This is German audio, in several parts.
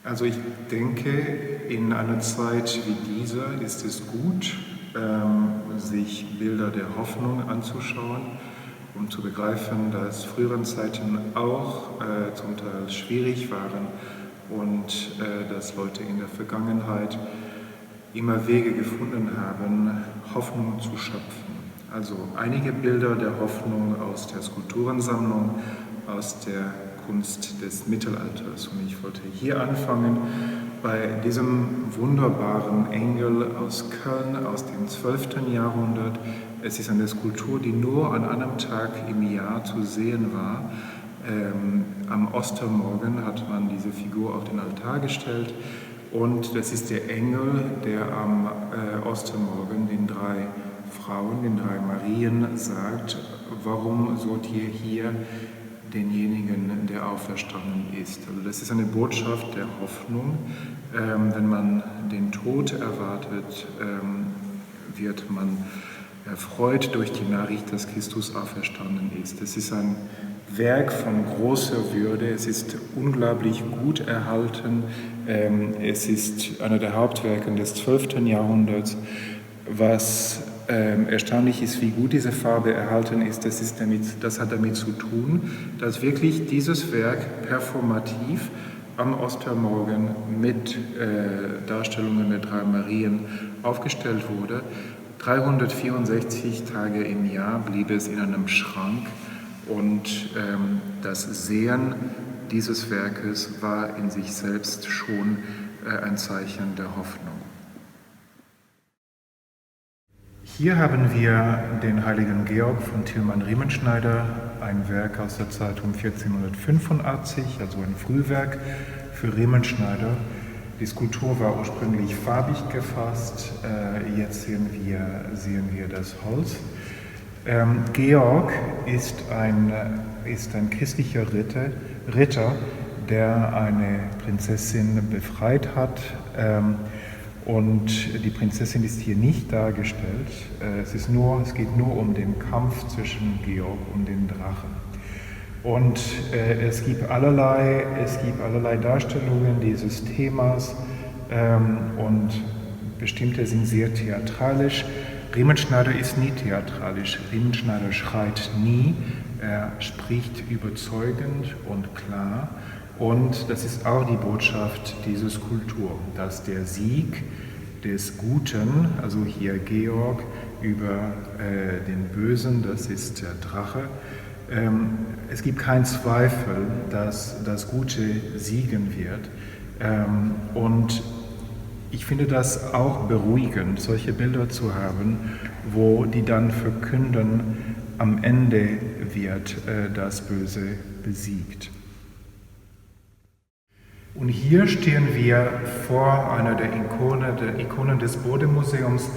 Also ich denke, in einer Zeit wie dieser ist es gut, sich Bilder der Hoffnung anzuschauen, um zu begreifen, dass frühere Zeiten auch zum Teil schwierig waren und dass Leute in der Vergangenheit immer Wege gefunden haben, Hoffnung zu schöpfen. Also einige Bilder der Hoffnung aus der Skulpturensammlung, aus der Kunst des Mittelalters. Und ich wollte hier anfangen bei diesem wunderbaren Engel aus Köln aus dem 12. Jahrhundert. Es ist eine Skulptur, die nur an einem Tag im Jahr zu sehen war. Am Ostermorgen hat man diese Figur auf den Altar gestellt. Und das ist der Engel, der am Ostermorgen den drei Frauen, den drei Marien sagt, warum sollt ihr hier denjenigen, der auferstanden ist. Also das ist eine Botschaft der Hoffnung. Wenn man den Tod erwartet, wird man erfreut durch die Nachricht, dass Christus auferstanden ist. Es ist ein Werk von großer Würde, es ist unglaublich gut erhalten, es ist einer der Hauptwerke des 12. Jahrhunderts. Was erstaunlich ist, wie gut diese Farbe erhalten ist, das hat damit zu tun, dass wirklich dieses Werk performativ am Ostermorgen mit Darstellungen der drei Marien aufgestellt wurde. 364 Tage im Jahr blieb es in einem Schrank und das Sehen dieses Werkes war in sich selbst schon ein Zeichen der Hoffnung. Hier haben wir den heiligen Georg von Tilman-Riemenschneider, ein Werk aus der Zeit um 1485, also ein Frühwerk für Riemenschneider. Die Skulptur war ursprünglich farbig gefasst, jetzt sehen wir das Holz. Georg ist ein christlicher Ritter, der eine Prinzessin befreit hat. Und die Prinzessin ist hier nicht dargestellt. Es geht nur um den Kampf zwischen Georg und den Drachen. Und es gibt allerlei Darstellungen dieses Themas und bestimmte sind sehr theatralisch. Riemenschneider ist nie theatralisch. Riemenschneider schreit nie. Er spricht überzeugend und klar. Und das ist auch die Botschaft dieser Skulptur, dass der Sieg des Guten, also hier Georg, über den Bösen, das ist der Drache. Es gibt keinen Zweifel, dass das Gute siegen wird. Und ich finde das auch beruhigend, solche Bilder zu haben, wo die dann verkünden, am Ende wird das Böse besiegt. Und hier stehen wir vor einer der Ikonen des Bode-Museums.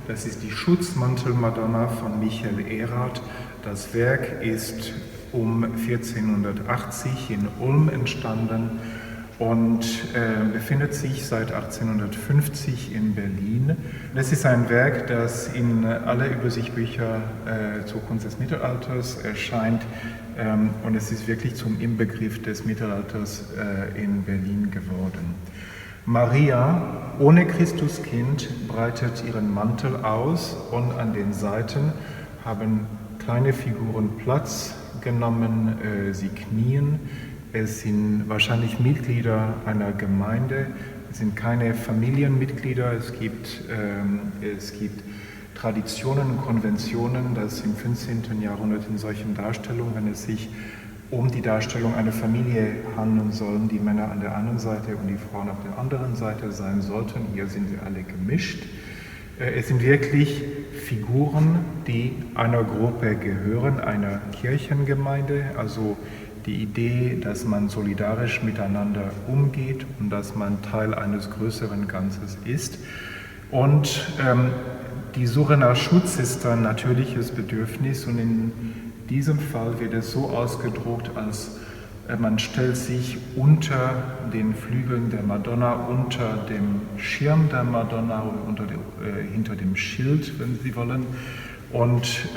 Das ist die Schutzmantel-Madonna von Michael Erath. Das Werk ist um 1480 in Ulm entstanden und befindet sich seit 1850 in Berlin. Das ist ein Werk, das in alle Übersichtsbücher zur Kunst des Mittelalters erscheint und es ist wirklich zum Inbegriff des Mittelalters in Berlin geworden. Maria ohne Christuskind breitet ihren Mantel aus und an den Seiten haben kleine Figuren Platz genommen, sie knien. Es sind wahrscheinlich Mitglieder einer Gemeinde, es sind keine Familienmitglieder, es gibt Traditionen und Konventionen, dass im 15. Jahrhundert in solchen Darstellungen, wenn es sich um die Darstellung einer Familie handeln soll, die Männer an der einen Seite und die Frauen auf der anderen Seite sein sollten. Hier sind sie alle gemischt. Es sind wirklich Figuren, die einer Gruppe gehören, einer Kirchengemeinde, also die Idee, dass man solidarisch miteinander umgeht und dass man Teil eines größeren Ganzes ist. Und die Suche nach Schutz ist ein natürliches Bedürfnis und in diesem Fall wird es so ausgedruckt, als man stellt sich unter den Flügeln der Madonna, unter dem Schirm der Madonna oder hinter dem Schild, wenn Sie wollen. Und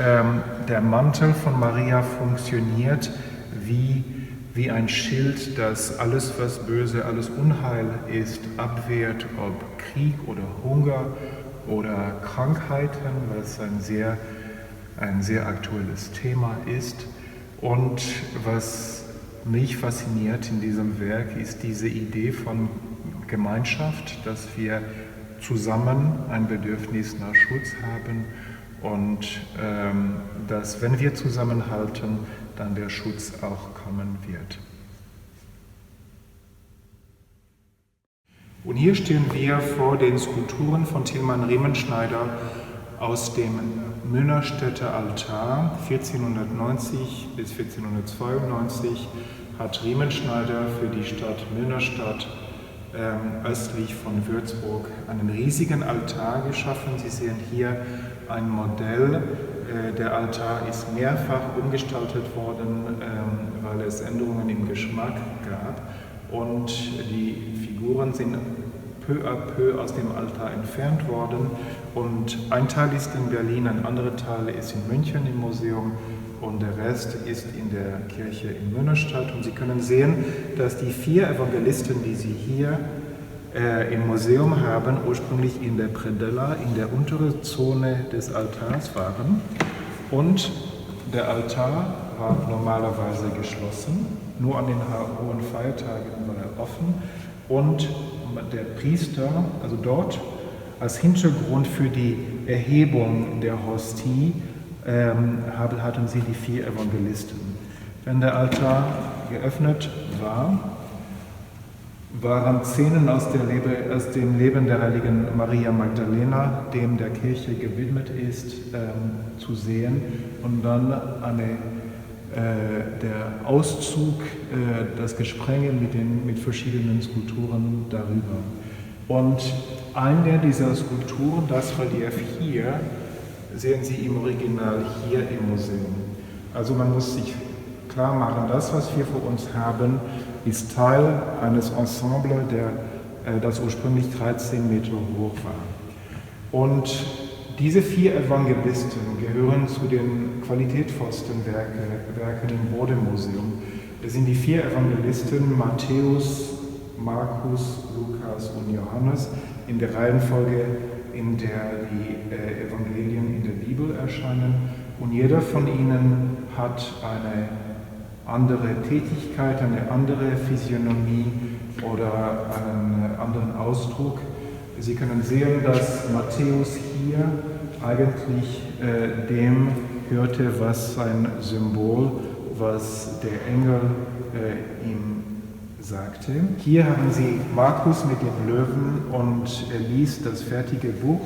der Mantel von Maria funktioniert wie wie ein Schild, das alles, was böse, alles Unheil ist, abwehrt, ob Krieg oder Hunger oder Krankheiten, was ein sehr aktuelles Thema ist. Und was mich fasziniert in diesem Werk, ist diese Idee von Gemeinschaft, dass wir zusammen ein Bedürfnis nach Schutz haben und dass, wenn wir zusammenhalten, dann der Schutz auch kommen wird. Und hier stehen wir vor den Skulpturen von Tilman Riemenschneider aus dem Münnerstädter Altar. 1490 bis 1492 hat Riemenschneider für die Stadt Münnerstadt östlich von Würzburg einen riesigen Altar geschaffen. Sie sehen hier ein Modell. Der Altar ist mehrfach umgestaltet worden, weil es Änderungen im Geschmack gab. Und die Figuren sind peu à peu aus dem Altar entfernt worden. Und ein Teil ist in Berlin, ein anderer Teil ist in München im Museum und der Rest ist in der Kirche in Münnerstadt. Und Sie können sehen, dass die 4 Evangelisten, die Sie hier im Museum haben, ursprünglich in der Predella, in der unteren Zone des Altars waren. Und der Altar war normalerweise geschlossen, nur an den hohen Feiertagen war er offen. Und der Priester, also dort als Hintergrund für die Erhebung der Hostie, hatten sie die 4 Evangelisten. Wenn der Altar geöffnet war, waren Szenen aus dem Leben der heiligen Maria Magdalena, dem der Kirche gewidmet ist, zu sehen. Und dann der Auszug, das Gesprenge mit verschiedenen Skulpturen darüber. Und eine dieser Skulpturen, das Relief hier, sehen Sie im Original hier im Museum. Also man muss sich klar machen, das, was wir vor uns haben, ist Teil eines Ensembles, das ursprünglich 13 Meter hoch war. Und diese 4 Evangelisten gehören zu den qualitätvollsten Werken im Bode-Museum. Das sind die 4 Evangelisten Matthäus, Markus, Lukas und Johannes in der Reihenfolge, in der die Evangelien in der Bibel erscheinen. Und jeder von ihnen hat eine andere Tätigkeit, eine andere Physiognomie oder einen anderen Ausdruck. Sie können sehen, dass Matthäus hier eigentlich dem hörte, was sein Symbol, was der Engel ihm sagte. Hier haben Sie Markus mit dem Löwen und er liest das fertige Buch.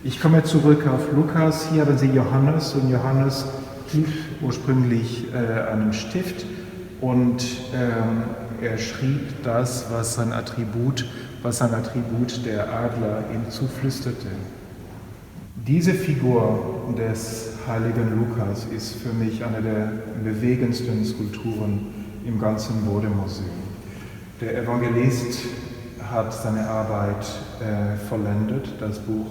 Ich komme zurück auf Lukas. Hier haben Sie Johannes und Johannes hielt ursprünglich einen Stift und er schrieb das, was sein Attribut der Adler ihm zuflüsterte. Diese Figur des heiligen Lukas ist für mich eine der bewegendsten Skulpturen im ganzen Bode-Museum. Der Evangelist hat seine Arbeit vollendet, das Buch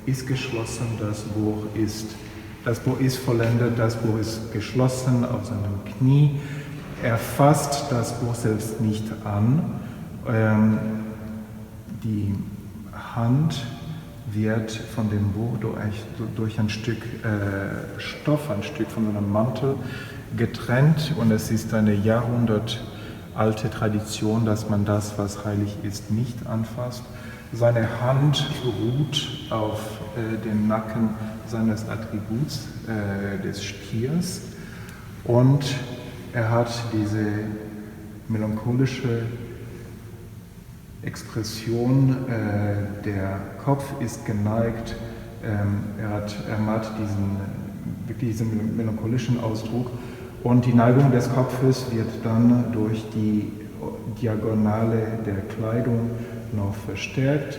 ist geschlossen, das Buch ist vollendet, das Buch ist geschlossen auf seinem Knie. Er fasst das Buch selbst nicht an. Die Hand wird von dem Buch durch ein Stück Stoff, ein Stück von seinem Mantel getrennt und es ist eine jahrhundertalte Tradition, dass man das, was heilig ist, nicht anfasst. Seine Hand ruht auf dem Nacken seines Attributs, des Stiers, und er hat diese melancholische Expression, der Kopf ist geneigt, er hat diesen melancholischen Ausdruck und die Neigung des Kopfes wird dann durch die Diagonale der Kleidung noch verstärkt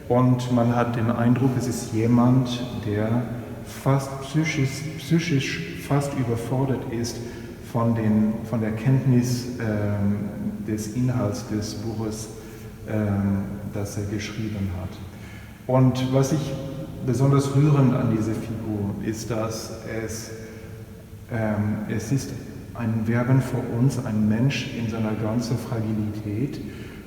und man hat den Eindruck, es ist jemand, der fast psychisch fast überfordert ist von der Kenntnis des Inhalts des Buches, das er geschrieben hat. Und was ich besonders rührend an dieser Figur ist, dass es ist Werben für uns ein Mensch in seiner ganzen Fragilität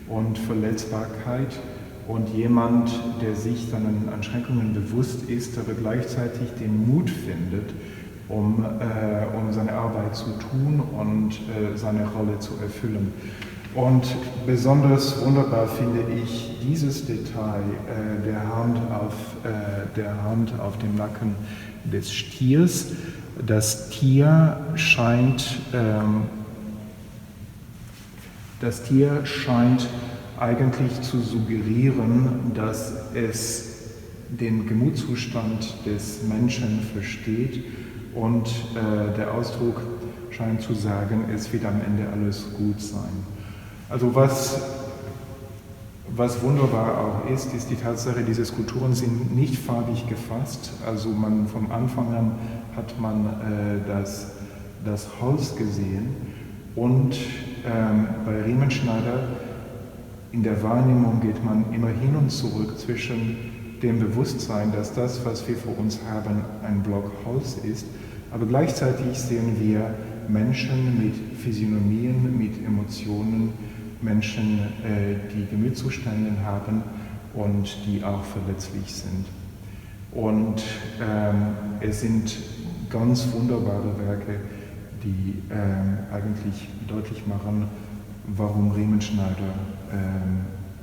und Verletzbarkeit und jemand, der sich seinen Einschränkungen bewusst ist, aber gleichzeitig den Mut findet, um seine Arbeit zu tun und seine Rolle zu erfüllen. Und besonders wunderbar finde ich dieses Detail der Hand auf dem Nacken des Stiers. Das Tier scheint eigentlich zu suggerieren, dass es den Gemütszustand des Menschen versteht und der Ausdruck scheint zu sagen, es wird am Ende alles gut sein. Also was wunderbar auch ist die Tatsache, diese Skulpturen sind nicht farbig gefasst. Also vom Anfang an hat man das Holz gesehen und bei Riemenschneider in der Wahrnehmung geht man immer hin und zurück zwischen dem Bewusstsein, dass das, was wir vor uns haben, ein Block Holz ist, aber gleichzeitig sehen wir Menschen mit Physiognomien, mit Emotionen, Menschen, die Gemütszustände haben und die auch verletzlich sind. Und es sind ganz wunderbare Werke, die eigentlich deutlich machen, warum Riemenschneider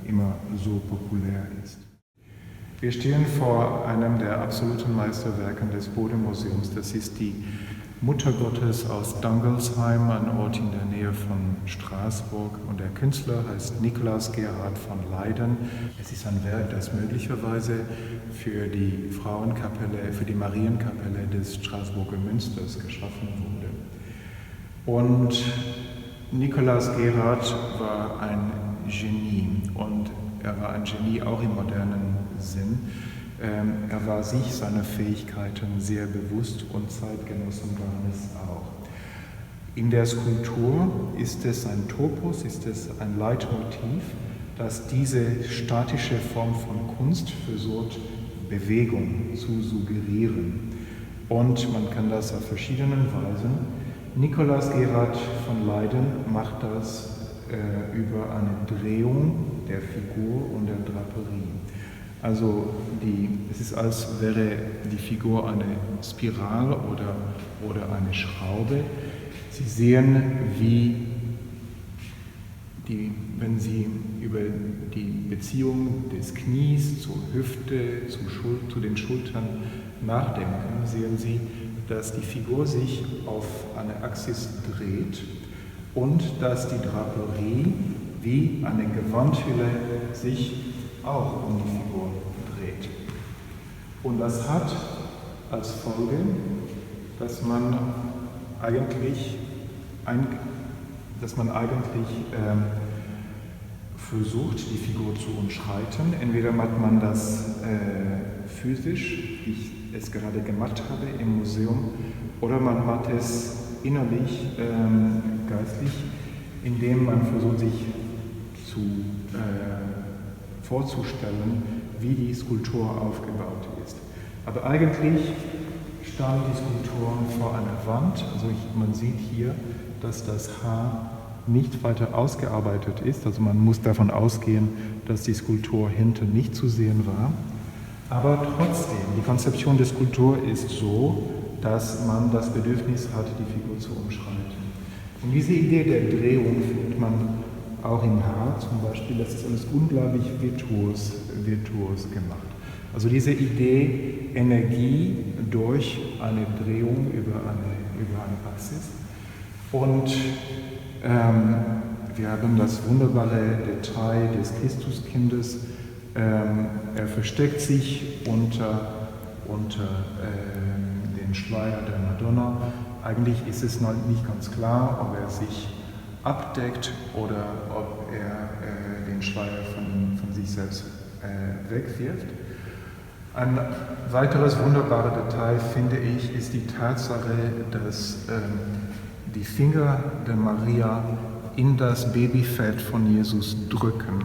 immer so populär ist. Wir stehen vor einem der absoluten Meisterwerke des Bode-Museums. Das ist die Mutter Gottes aus Dangelsheim, ein Ort in der Nähe von Straßburg. Und der Künstler heißt Nikolaus Gerhard von Leyden. Es ist ein Werk, das möglicherweise für die Frauenkapelle, für die Marienkapelle des Straßburger Münsters geschaffen wurde. Und Nikolaus Gerhard war ein Genie und er war ein Genie auch im modernen Sinn. Er war sich seiner Fähigkeiten sehr bewusst und Zeitgenossen waren es auch. In der Skulptur ist es ein Topos, ist es ein Leitmotiv, das diese statische Form von Kunst versucht, Bewegung zu suggerieren. Und man kann das auf verschiedenen Weisen. Nikolaus Gerhard von Leyden macht das über eine Drehung der Figur und der Draperie. Also es ist, als wäre die Figur eine Spirale oder eine Schraube. Sie sehen, wenn Sie über die Beziehung des Knies zur Hüfte, zu den Schultern nachdenken, sehen Sie, dass die Figur sich auf eine Achse dreht und dass die Draperie wie eine Gewandhülle sich auch um die Figur dreht. Und das hat als Folge, dass man eigentlich versucht, die Figur zu umschreiten. Entweder macht man das physisch, wie ich es gerade gemacht habe im Museum, oder man macht es innerlich, geistlich, indem man versucht, sich vorzustellen, wie die Skulptur aufgebaut ist. Aber eigentlich stand die Skulptur vor einer Wand. Also man sieht hier, dass das Haar nicht weiter ausgearbeitet ist. Also man muss davon ausgehen, dass die Skulptur hinten nicht zu sehen war. Aber trotzdem, die Konzeption der Skulptur ist so, dass man das Bedürfnis hat, die Figur zu umschreiten. Und diese Idee der Drehung findet man auch im Haar zum Beispiel. Das ist alles unglaublich virtuos gemacht. Also diese Idee, Energie durch eine Drehung über eine Achse. Und wir haben das wunderbare Detail des Christuskindes. Er versteckt sich unter den Schleier der Madonna. Eigentlich ist es noch nicht ganz klar, ob er sich abdeckt oder ob er den Schleier von sich selbst wegwirft. Ein weiteres wunderbares Detail, finde ich, ist die Tatsache, dass die Finger der Maria in das Babyfett von Jesus drücken.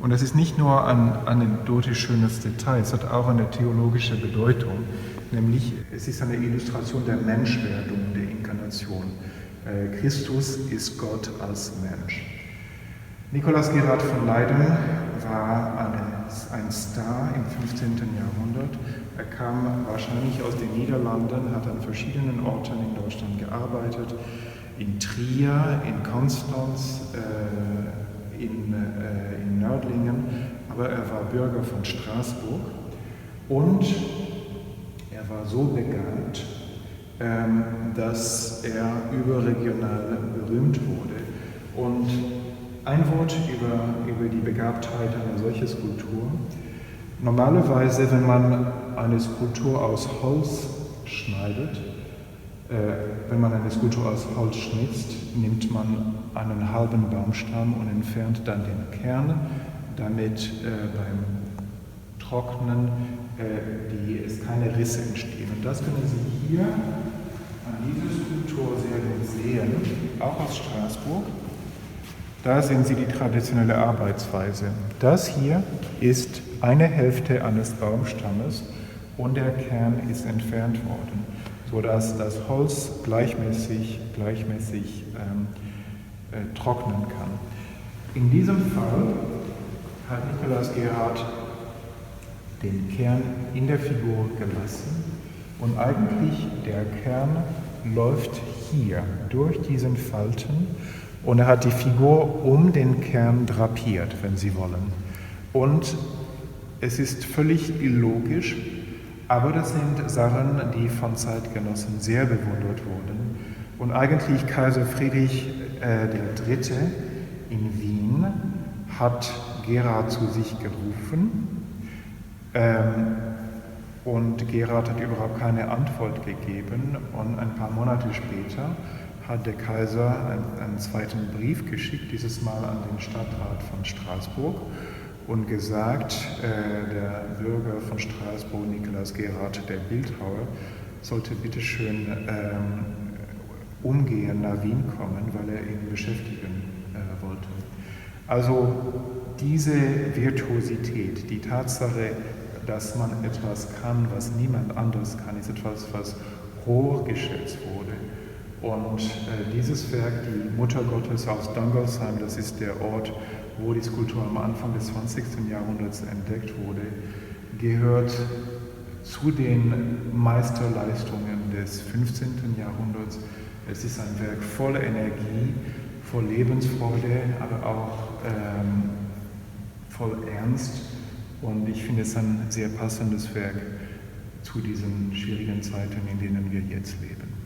Und das ist nicht nur ein anekdotisch schönes Detail, es hat auch eine theologische Bedeutung, nämlich es ist eine Illustration der Menschwerdung, der Inkarnation. Christus ist Gott als Mensch. Nikolaus Gerhard von Leyden war ein Star im 15. Jahrhundert. Er kam wahrscheinlich aus den Niederlanden, hat an verschiedenen Orten in Deutschland gearbeitet, in Trier, in Konstanz, in Nördlingen, aber er war Bürger von Straßburg und er war so begabt, dass er überregional berühmt wurde. Und ein Wort über die Begabtheit einer solchen Skulptur. Normalerweise, wenn man eine Skulptur aus Holz schneidet, wenn man eine Skulptur aus Holz schnitzt, nimmt man einen halben Baumstamm und entfernt dann den Kern, damit beim Trocknen es keine Risse entstehen. Und das können Sie hier an dieser Skulptur sehr gut sehen, auch aus Straßburg. Da sehen Sie die traditionelle Arbeitsweise. Das hier ist eine Hälfte eines Baumstammes und der Kern ist entfernt worden, sodass das Holz gleichmäßig trocknen kann. In diesem Fall hat Nikolaus Gerhard den Kern in der Figur gelassen und eigentlich der Kern läuft hier durch diesen Falten und er hat die Figur um den Kern drapiert, wenn Sie wollen. Und es ist völlig illogisch, aber das sind Sachen, die von Zeitgenossen sehr bewundert wurden. Und eigentlich Kaiser Friedrich III. In Wien hat Gerhard zu sich gerufen und Gerhard hat überhaupt keine Antwort gegeben. Und ein paar Monate später hat der Kaiser einen zweiten Brief geschickt, dieses Mal an den Stadtrat von Straßburg und gesagt, der Bürger von Straßburg, Nikolaus Gerhard, der Bildhauer, sollte bitte schön umgehend nach Wien kommen, weil er ihn beschäftigen wollte. Also diese Virtuosität, die Tatsache, dass man etwas kann, was niemand anderes kann, ist etwas, was hoch geschätzt wurde. Und dieses Werk, die Mutter Gottes aus Dangolsheim, das ist der Ort, wo die Skulptur am Anfang des 20. Jahrhunderts entdeckt wurde, gehört zu den Meisterleistungen des 15. Jahrhunderts. Es ist ein Werk voller Energie, voll Lebensfreude, aber auch voll Ernst. Und ich finde es ein sehr passendes Werk zu diesen schwierigen Zeiten, in denen wir jetzt leben.